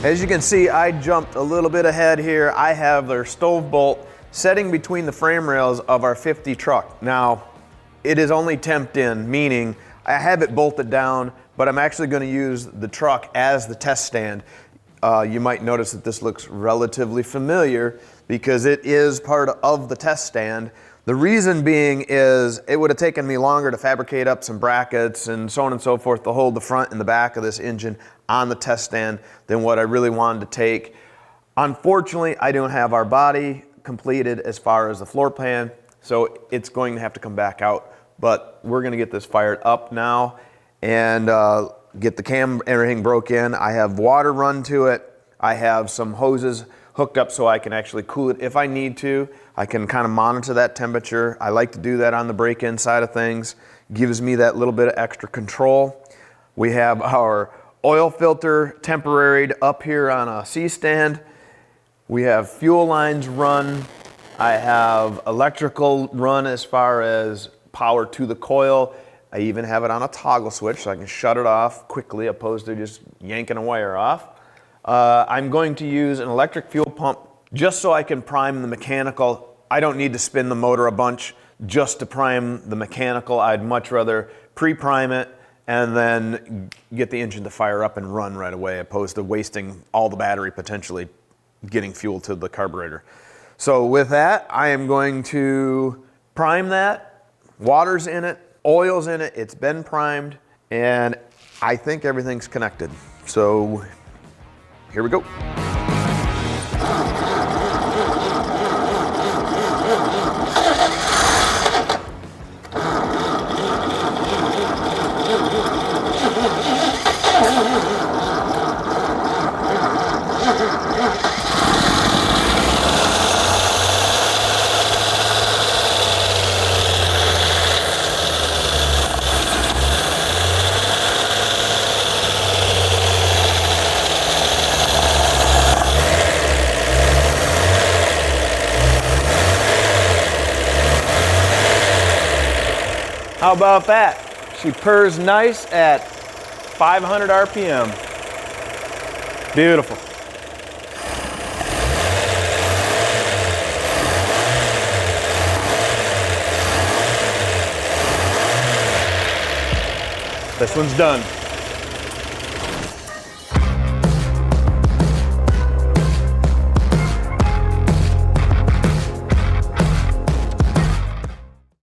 As you can see, I jumped a little bit ahead here. I have their stove bolt setting between the frame rails of our 50 truck. Now, it is only temped in, meaning I have it bolted down, but I'm actually going to use the truck as the test stand. You might notice that this looks relatively familiar because it is part of the test stand. The reason being is it would have taken me longer to fabricate up some brackets and so on and so forth to hold the front and the back of this engine on the test stand than what I really wanted to take. Unfortunately, I don't have our body completed as far as the floor plan, so it's going to have to come back out. But we're going to get this fired up now and get the cam and everything broke in. I have water run to it. I have some hoses hooked up so I can actually cool it if I need to. I can kind of monitor that temperature. I like to do that on the break-in side of things. Gives me that little bit of extra control. We have our oil filter temporaried up here on a C-stand. We have fuel lines run. I have electrical run as far as power to the coil. I even have it on a toggle switch so I can shut it off quickly opposed to just yanking a wire off. I'm going to use an electric fuel pump just so I can prime the mechanical. I don't need to spin the motor a bunch just to prime the mechanical. I'd much rather pre-prime it and then get the engine to fire up and run right away opposed to wasting all the battery potentially getting fuel to the carburetor. So with that, I am going to prime that. Water's in it, oil's in it, it's been primed, and I think everything's connected. So here we go. How about that? She purrs nice at 500 RPM. Beautiful. This one's done.